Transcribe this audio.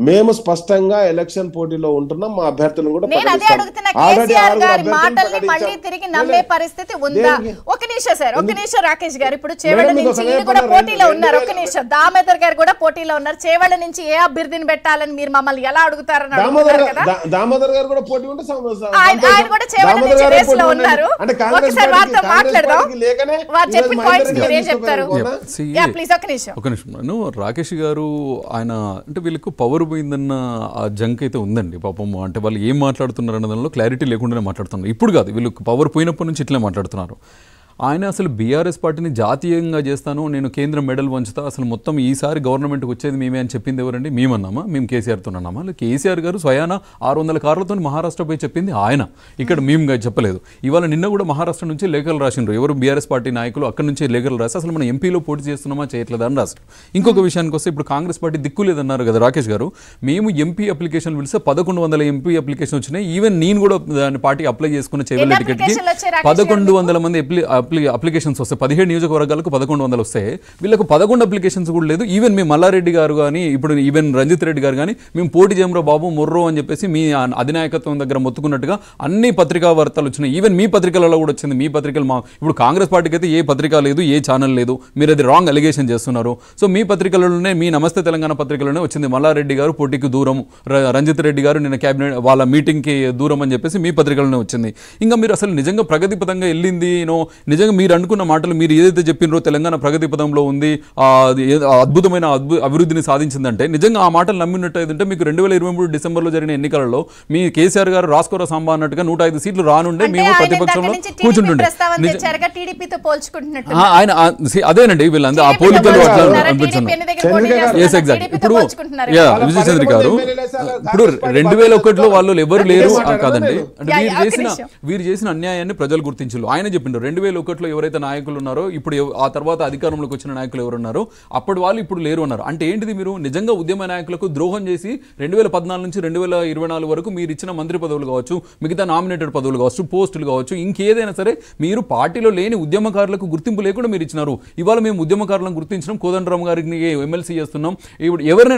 మేము స్పష్టంగా ఎలక్షన్ పోటీలో ఉంటున్నాం, మా అభ్యర్థులను కూడా నేను అదే అడుగుతున్నా, కేసీఆర్ గారి మాటల్ని మళ్ళీ తిరిగి నమ్మే పరిస్థితి ఉందా? ఒక నిమిషం సార్, ఒక నిమిషం రాకేష్ గారు, ఇప్పుడు చేవెళ్ళ నుంచి ఈయన కూడా పోటీలో ఉన్నారు, ఒక నిమిషం దామోదర్ గారు కూడా పోటీలో ఉన్నారు, చేవెళ్ళ నుంచి ఏ అభ్యర్థిని పెట్టాలని మీరు మమ్మల్ని ఎలా అడుగుతారని అడుగుతున్నారు కదా. దామోదర్ గారు కూడా పోటీ ఉంటే ఆయన కూడా చేవెళ్ళ నుంచి రేస్ లో ఉన్నారు, ఒకసారి వారితో మాట్లాడదాం, వారు చెప్పిన పాయింట్స్ మీరు ఏం చెప్తారు? ప్లీజ్ ఒక నిమిషం. రాకేష్ గారు ఆయన అంటే వీళ్ళకు పవర్ పోయిందన్న ఆ జంక్ అయితే ఉందండి పాపం. అంటే వాళ్ళు ఏం మాట్లాడుతున్నారు అన్న దానిలో క్లారిటీ లేకుండానే మాట్లాడుతున్నారు. ఇప్పుడు కాదు, వీళ్ళకి పవర్ పోయినప్పటి నుంచి ఇట్లే మాట్లాడుతున్నారు. ఆయన అసలు బీఆర్ఎస్ పార్టీని జాతీయంగా చేస్తాను, నేను కేంద్ర మెడల్ వంచుతా, అసలు మొత్తం ఈసారి గవర్నమెంట్కి వచ్చేది మేమే అని చెప్పింది ఎవరండి? మేమన్నామా? మేము కేసీఆర్తో అన్నామా? కేసీఆర్ గారు స్వయాన 600 కార్లతో మహారాష్ట్ర పోయి చెప్పింది ఆయన, ఇక్కడ మేము చెప్పలేదు. ఇవాళ నిన్న కూడా మహారాష్ట్ర నుంచి లేఖలు రాసిండ్రు ఎవరు బీఆర్ఎస్ పార్టీ నాయకులు, అక్కడ నుంచి లేఖలు రాసి అసలు మనం ఎంపీలో పోటీ చేస్తున్నామా చేయట్లేదా అని రాశారు. ఇంకొక విషయానికి వస్తే ఇప్పుడు కాంగ్రెస్ పార్టీ దిక్కు లేదన్నారు కదా రాకేష్ గారు. మేము ఎంపీ అప్లికేషన్ పిలిస్తే 1100 ఎంపీ అప్లికేషన్ వచ్చినాయి. ఈవెన్ నేను కూడా దాని పార్టీ అప్లై చేసుకున్న చెవుల టికెట్కి 1100 మంది అప్లికేషన్స్ వస్తాయి. 17 నియోజకవర్గాలకు 1100 వస్తాయి. వీళ్ళకు 11 అప్లికేషన్స్ కూడా లేదు. ఈవెన్ మీ మల్లారెడ్డి గారు కానీ, ఇప్పుడు ఈవెన్ రంజిత్ రెడ్డి గారు కానీ, మేము పోటీ చేయమరా బాబు మొర్రో అని చెప్పేసి మీ అధినాయకత్వం దగ్గర మొత్తుకున్నట్టుగా అన్ని పత్రికా వార్తలు వచ్చినాయి. ఈవెన్ మీ పత్రికలలో కూడా వచ్చింది. మీ పత్రికలు ఇప్పుడు కాంగ్రెస్ పార్టీకి అయితే ఏ పత్రిక లేదు, ఏ ఛానల్ లేదు, మీరు అది రాంగ్ అలిగేషన్ చేస్తున్నారు. సో మీ పత్రికలలోనే, మీ నమస్తే తెలంగాణ పత్రికలోనే వచ్చింది మల్లారెడ్డి గారు పోటీకి దూరం, రంజిత్ రెడ్డి గారు నిన్న క్యాబినెట్ వాళ్ళ మీటింగ్కి దూరం అని చెప్పేసి మీ పత్రికలోనే వచ్చింది. ఇంకా మీరు అసలు నిజంగా ప్రగతి పదంగా వెళ్ళింది నిజంగా మీరు అనుకున్న మాటలు మీరు ఏదైతే చెప్పినరో తెలంగాణ ప్రగతి పదంలో ఉంది, అద్భుతమైన అభివృద్ధిని సాధించిందంటే నిజంగా ఆ మాటలు నమ్మినట్టు అయితే మీకు 2023 డిసెంబర్లో జరిగిన ఎన్నికలలో మీ కేసీఆర్ గారు రాసుకోర సాంబా అన్నట్టుగా 105 సీట్లు రానుండే మేము ప్రతిపక్షంలో కూర్చుంటుండే. ఆయన అదేనండి వీళ్ళందరూ ఆ పోలికలు అట్లా అనిపించాను. ఇప్పుడు విజయచంద్ర గారు ఇప్పుడు 2001లో వాళ్ళు ఎవరు లేరు కాదండి. అంటే వీరు చేసిన అన్యాయాన్ని ప్రజలు గుర్తించారు. ఆయన చెప్పిండ్రు 2001లో ఎవరైతే నాయకులు ఉన్నారో ఇప్పుడు ఆ తర్వాత అధికారంలోకి వచ్చిన నాయకులు ఎవరున్నారో అప్పటి వాళ్ళు ఇప్పుడు లేరు అన్నారు. అంటే ఏంటిది? మీరు నిజంగా ఉద్యమ నాయకులకు ద్రోహం చేసి 2014 నుంచి 2024 వరకు మీరు ఇచ్చిన మంత్రి పదవులు కావచ్చు, మిగతా నామినేటెడ్ పదవులు కావచ్చు, పోస్టులు కావచ్చు, ఇంకేదైనా సరే మీరు పార్టీలో లేని ఉద్యమకారులకు గుర్తింపు లేకుండా మీరు ఇచ్చినారు. ఇవాళ మేము ఉద్యమకారులను గుర్తించడం, కోదండరామ్ గారికి ఎమ్మెల్సీ చేస్తున్నాం. ఇప్పుడు ఎవరినైనా